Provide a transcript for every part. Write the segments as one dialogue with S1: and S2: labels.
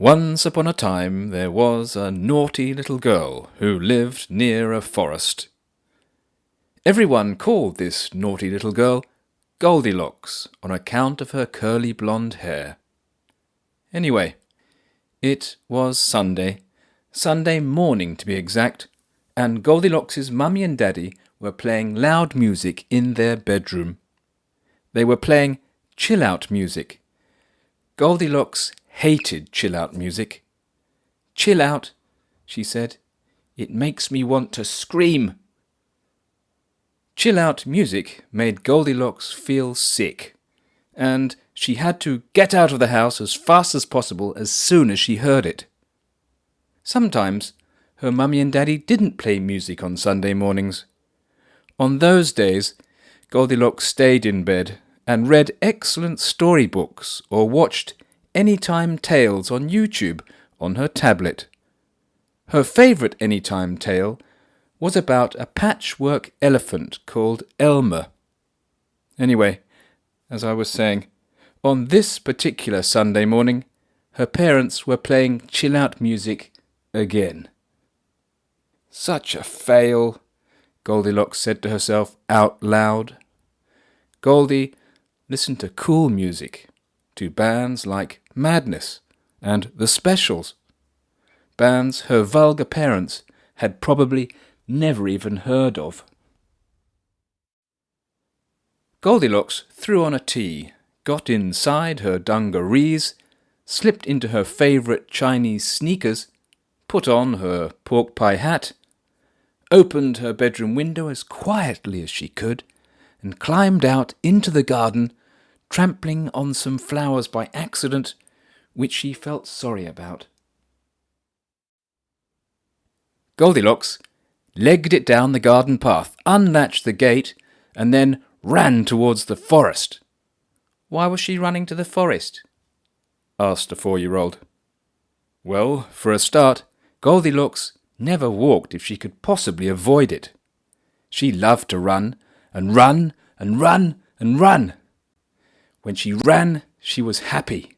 S1: Once upon a time there was a naughty little girl who lived near a forest. Everyone called this naughty little girl Goldilocks on account of her curly blonde hair. Anyway, it was Sunday morning to be exact, and Goldilocks' mummy and daddy were playing loud music in their bedroom. They were playing chill-out music. Goldilocks hated chill-out music. "Chill out," she said. "It makes me want to scream." Chill-out music made Goldilocks feel sick, and she had to get out of the house as fast as possible as soon as she heard it. Sometimes her mummy and daddy didn't play music on Sunday mornings. On those days, Goldilocks stayed in bed and read excellent storybooks or watched Anytime Tales on YouTube on her tablet. Her favourite Anytime tale was about a patchwork elephant called Elmer. Anyway, as I was saying, on this particular Sunday morning, her parents were playing chill-out music again. "Such a fail," Goldilocks said to herself out loud. Goldie listened to cool music, to bands like Madness and The Specials, bands her vulgar parents had probably never even heard of. Goldilocks threw on a tea, got inside her dungarees, slipped into her favourite Chinese sneakers, put on her pork pie hat, opened her bedroom window as quietly as she could, and climbed out into the garden, trampling on some flowers by accident, which she felt sorry about. Goldilocks legged it down the garden path, unlatched the gate, and then ran towards the forest. "Why was she running to the forest?" asked a 4-year-old. Well, for a start, Goldilocks never walked if she could possibly avoid it. She loved to run, and run, and run, and run. When she ran, she was happy.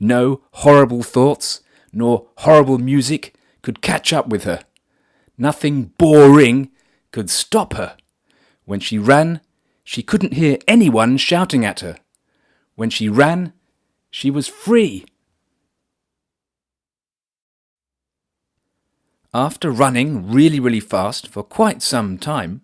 S1: No horrible thoughts, nor horrible music could catch up with her. Nothing boring could stop her. When she ran, she couldn't hear anyone shouting at her. When she ran, she was free. After running really fast for quite some time,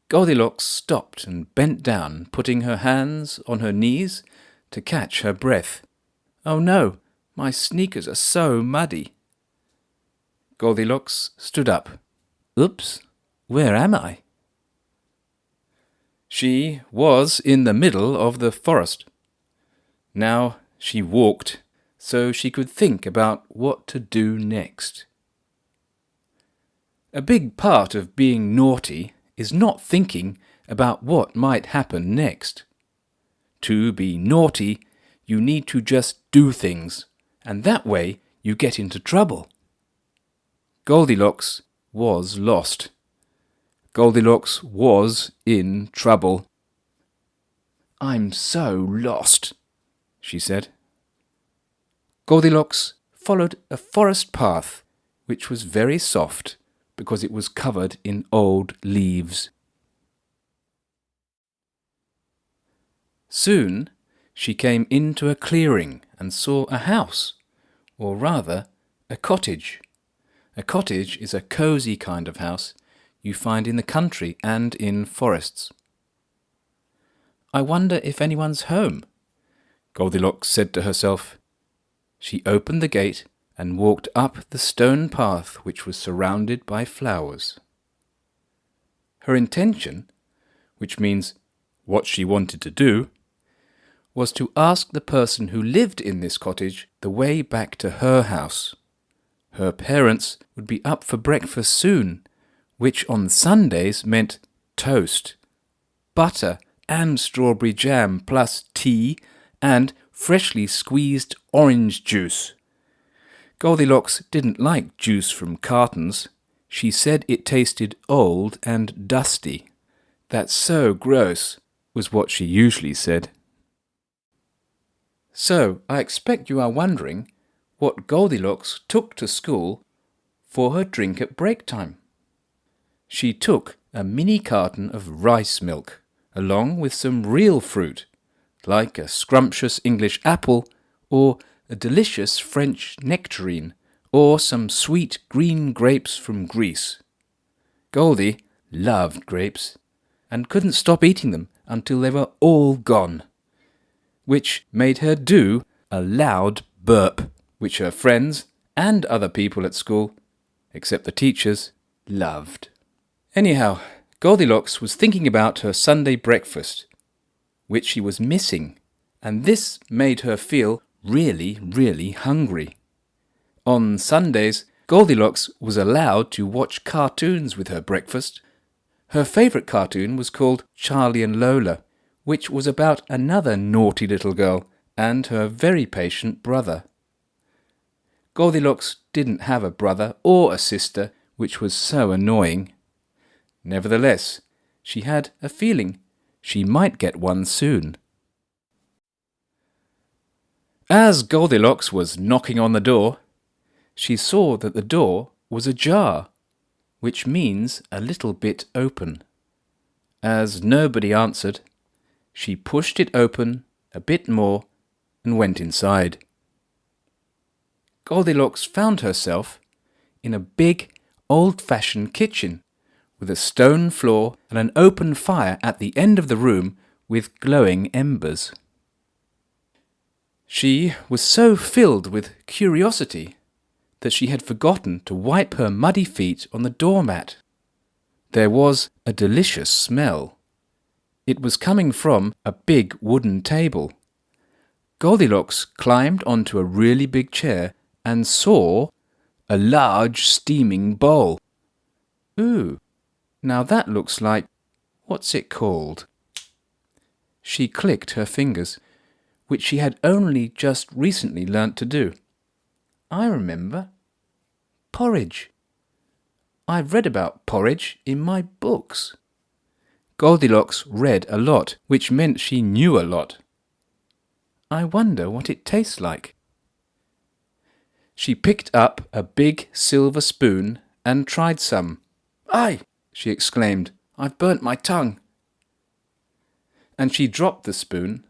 S1: Goldilocks stopped and bent down, putting her hands on her knees to catch her breath. "Oh no, my sneakers are so muddy." Goldilocks stood up. "Oops, where am I?" She was in the middle of the forest. Now she walked so she could think about what to do next. A big part of being naughty is not thinking about what might happen next. To be naughty, you need to just do things, and that way you get into trouble. Goldilocks was lost. Goldilocks was in trouble. "I'm so lost," she said. Goldilocks followed a forest path which was very soft because it was covered in old leaves. Soon she came into a clearing and saw a house, or rather a cottage. A cottage is a cosy kind of house you find in the country and in forests. "I wonder if anyone's home," Goldilocks said to herself. She opened the gate and walked up the stone path which was surrounded by flowers. Her intention, which means what she wanted to do, was to ask the person who lived in this cottage the way back to her house. Her parents would be up for breakfast soon, which on Sundays meant toast, butter and strawberry jam, plus tea and freshly squeezed orange juice. Goldilocks didn't like juice from cartons. She said it tasted old and dusty. "That's so gross," was what she usually said. "So, I expect you are wondering, what Goldilocks took to school for her drink at break time. She took a mini carton of rice milk, along with some real fruit, like a scrumptious English apple or a delicious French nectarine, or some sweet green grapes from Greece. Goldie loved grapes and couldn't stop eating them until they were all gone, which made her do a loud burp, which her friends and other people at school, except the teachers, loved. Anyhow, Goldilocks was thinking about her Sunday breakfast, which she was missing, and this made her feel really, really hungry. On Sundays, Goldilocks was allowed to watch cartoons with her breakfast. Her favourite cartoon was called Charlie and Lola, which was about another naughty little girl and her very patient brother. Goldilocks didn't have a brother or a sister, which was so annoying. Nevertheless, she had a feeling she might get one soon. As Goldilocks was knocking on the door, she saw that the door was ajar, which means a little bit open. As nobody answered, she pushed it open a bit more and went inside. Goldilocks found herself in a big, old-fashioned kitchen with a stone floor and an open fire at the end of the room with glowing embers. She was so filled with curiosity that she had forgotten to wipe her muddy feet on the doormat. There was a delicious smell. It was coming from a big wooden table. Goldilocks climbed onto a really big chair and saw a large steaming bowl. Ooh, now that looks like... what's it called? She clicked her fingers, which she had only just recently learnt to do. I remember. Porridge. I've read about porridge in my books. Goldilocks read a lot, which meant she knew a lot. I wonder what it tastes like. She picked up a big silver spoon and tried some. "Aye!" she exclaimed. "I've burnt my tongue." And she dropped the spoon.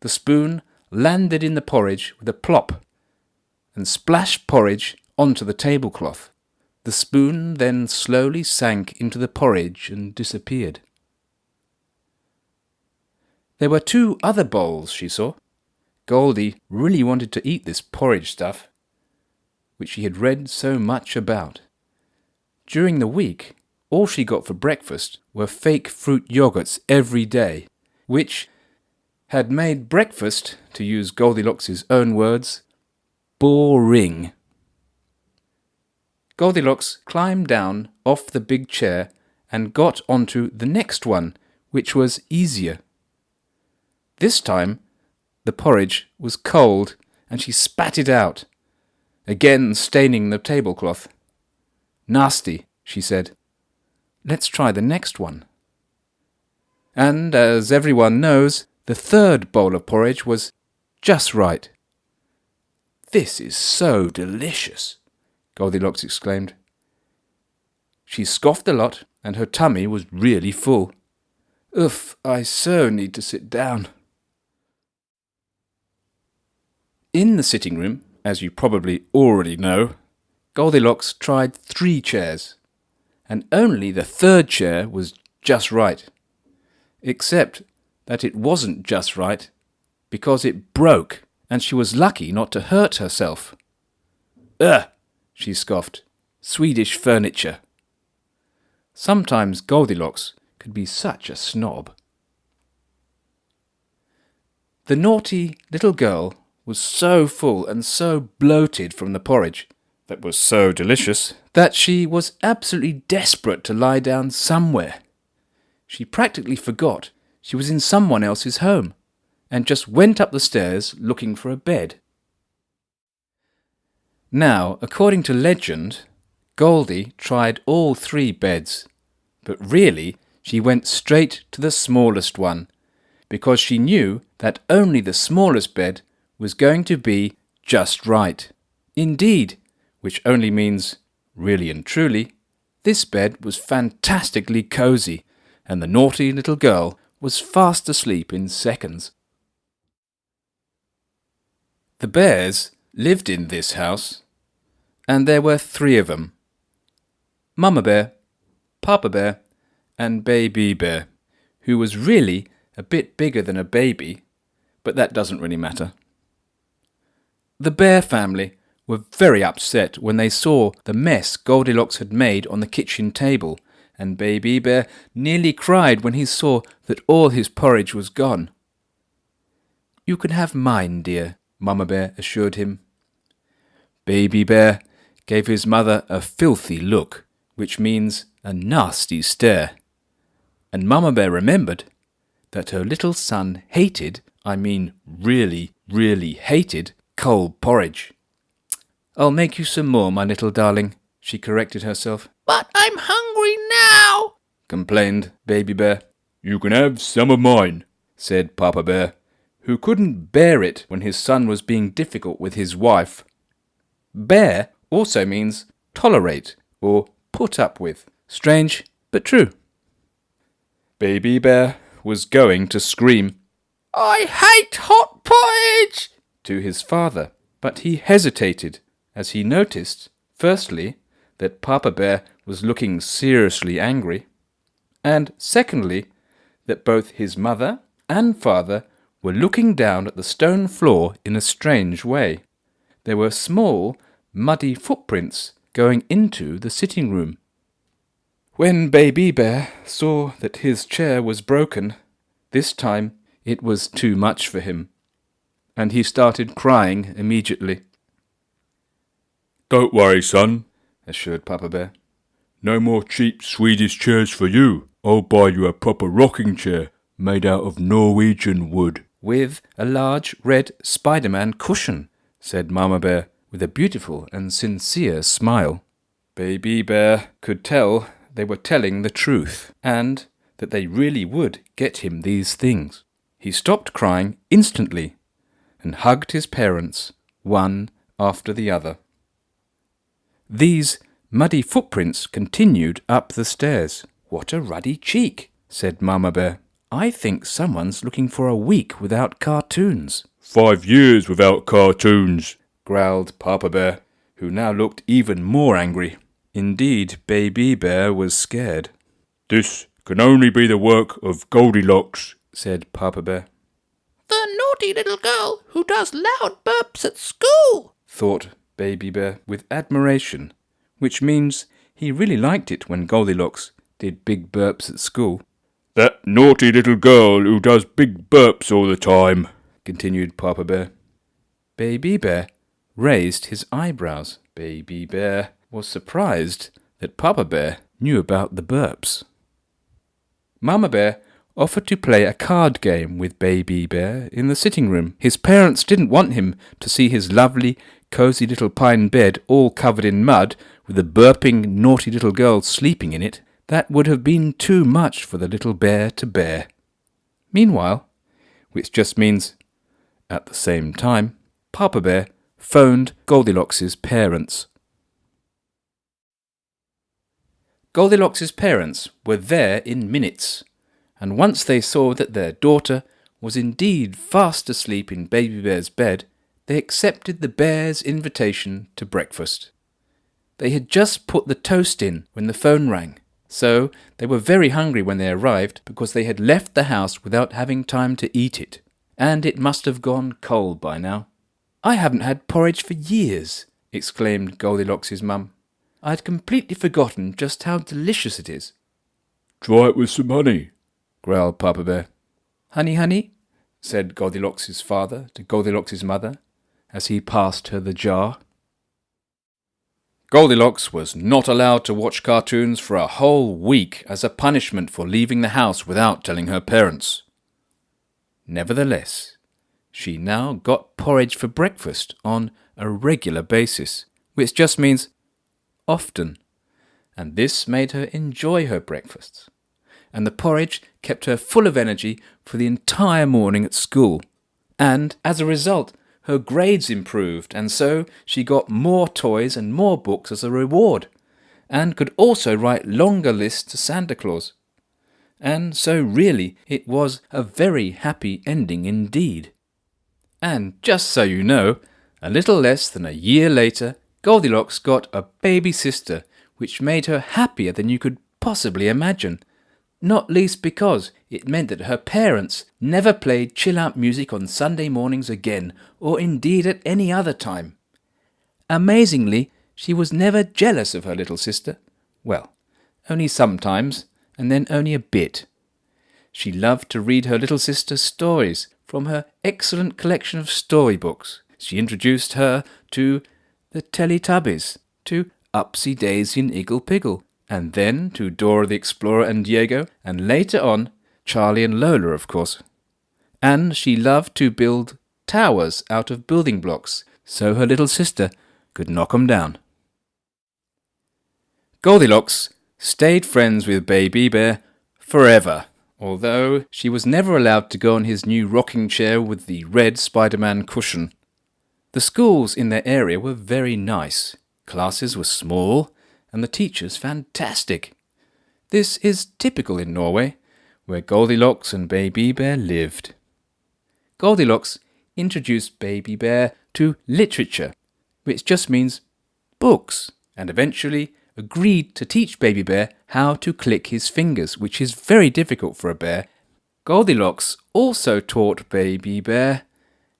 S1: The spoon landed in the porridge with a plop and splashed porridge onto the tablecloth. The spoon then slowly sank into the porridge and disappeared. There were 2 other bowls, she saw. Goldie really wanted to eat this porridge stuff, which she had read so much about. During the week, all she got for breakfast were fake fruit yogurts every day, which had made breakfast, to use Goldilocks' own words, boring. Goldilocks climbed down off the big chair and got onto the next one, which was easier. This time, the porridge was cold and she spat it out, again staining the tablecloth. "Nasty," she said. "Let's try the next one." And, as everyone knows, the third bowl of porridge was just right. "This is so delicious," Goldilocks exclaimed. She scoffed a lot, and her tummy was really full. "Oof, I so need to sit down." In the sitting room, as you probably already know, Goldilocks tried 3 chairs, and only the third chair was just right. Except that it wasn't just right, because it broke, and she was lucky not to hurt herself. "Ugh!" she scoffed. "Swedish furniture." Sometimes Goldilocks could be such a snob. The naughty little girl was so full and so bloated from the porridge, that was so delicious, that she was absolutely desperate to lie down somewhere. She practically forgot she was in someone else's home, and just went up the stairs looking for a bed. Now, according to legend, Goldie tried all 3 beds, but really she went straight to the smallest one, because she knew that only the smallest bed was going to be just right. Indeed, which only means, really and truly, this bed was fantastically cosy, and the naughty little girl was fast asleep in seconds. The bears lived in this house, and there were 3 of them: Mama Bear, Papa Bear, and Baby Bear, who was really a bit bigger than a baby, but that doesn't really matter. The bear family were very upset when they saw the mess Goldilocks had made on the kitchen table, and Baby Bear nearly cried when he saw that all his porridge was gone. "You can have mine, dear," Mama Bear assured him. Baby Bear gave his mother a filthy look, which means a nasty stare, and Mama Bear remembered that her little son hated, really, really hated, cold porridge. "I'll make you some more, my little darling," she corrected herself. "But I'm hungry now," complained Baby Bear. "You can have some of mine," said Papa Bear, who couldn't bear it when his son was being difficult with his wife. Bear also means tolerate or put up with. Strange, but true. Baby Bear was going to scream, "I hate hot porridge!" to his father, but he hesitated as he noticed, firstly, that Papa Bear was looking seriously angry, and secondly, that both his mother and father were looking down at the stone floor in a strange way. There were small, muddy footprints going into the sitting room. When Baby Bear saw that his chair was broken, this time it was too much for him, and he started crying immediately.
S2: "Don't worry, son,"
S1: assured Papa Bear.
S2: "No more cheap Swedish chairs for you. I'll buy you a proper rocking chair made out of Norwegian wood."
S1: "With a large red Spider-Man cushion," said Mama Bear with a beautiful and sincere smile. Baby Bear could tell they were telling the truth, and that they really would get him these things. He stopped crying instantly and hugged his parents, one after the other. These muddy footprints continued up the stairs. "What a ruddy cheek," said Mama Bear. "I think someone's looking for a week without cartoons."
S2: 5 years without cartoons,"
S1: growled Papa Bear, who now looked even more angry. Indeed, Baby Bear was scared.
S2: "This can only be the work of Goldilocks,"
S1: said Papa Bear.
S3: "The naughty little girl who does loud burps at school,"
S1: thought Baby Bear with admiration, which means he really liked it when Goldilocks did big burps at school.
S2: "That naughty little girl who does big burps all the time,"
S1: continued Papa Bear. Baby Bear raised his eyebrows. Baby Bear was surprised that Papa Bear knew about the burps. Mama Bear offered to play a card game with Baby Bear in the sitting room. His parents didn't want him to see his lovely, cosy little pine bed all covered in mud with a burping, naughty little girl sleeping in it. That would have been too much for the little bear to bear. Meanwhile, which just means at the same time, Papa Bear phoned Goldilocks' parents. Goldilocks' parents were there in minutes, and once they saw that their daughter was indeed fast asleep in Baby Bear's bed, they accepted the bear's invitation to breakfast. They had just put the toast in when the phone rang, so they were very hungry when they arrived because they had left the house without having time to eat it, and it must have gone cold by now. "I haven't had porridge for years," exclaimed Goldilocks' mum. "I'd completely forgotten just how delicious it is."
S2: "Try it with some honey,"
S1: growled Papa Bear. "Honey, honey," said Goldilocks' father to Goldilocks' mother as he passed her the jar. Goldilocks was not allowed to watch cartoons for a whole week as a punishment for leaving the house without telling her parents. Nevertheless, she now got porridge for breakfast on a regular basis, which just means often, and this made her enjoy her breakfasts, and the porridge kept her full of energy for the entire morning at school, and as a result her grades improved, and so she got more toys and more books as a reward, and could also write longer lists to Santa Claus. And so really it was a very happy ending indeed. And just so you know, a little less than a year later, Goldilocks got a baby sister, which made her happier than you could possibly imagine. Not least because it meant that her parents never played chill-out music on Sunday mornings again, or indeed at any other time. Amazingly, she was never jealous of her little sister. Well, only sometimes, and then only a bit. She loved to read her little sister stories from her excellent collection of storybooks. She introduced her to the Teletubbies, to Upsy Daisy and Iggle Piggle, and then to Dora the Explorer and Diego, and later on, Charlie and Lola, of course. And she loved to build towers out of building blocks, so her little sister could knock 'em down. Goldilocks stayed friends with Baby Bear forever, although she was never allowed to go on his new rocking chair with the red Spider-Man cushion. The schools in their area were very nice. Classes were small, and the teachers fantastic. This is typical in Norway, where Goldilocks and Baby Bear lived. Goldilocks introduced Baby Bear to literature, which just means books, and eventually agreed to teach Baby Bear how to click his fingers, which is very difficult for a bear. Goldilocks also taught Baby Bear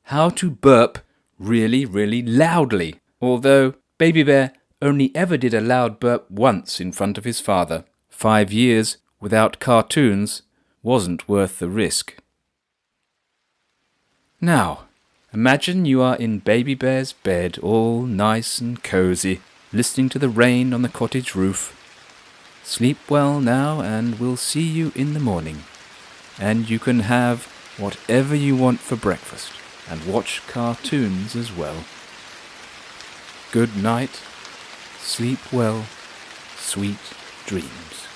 S1: how to burp really, really loudly, although Baby Bear only ever did a loud burp once in front of his father. 5 years without cartoons wasn't worth the risk. Now, imagine you are in Baby Bear's bed, all nice and cosy, listening to the rain on the cottage roof. Sleep well now, and we'll see you in the morning. And you can have whatever you want for breakfast, and watch cartoons as well. Good night. Sleep well. Sweet dreams.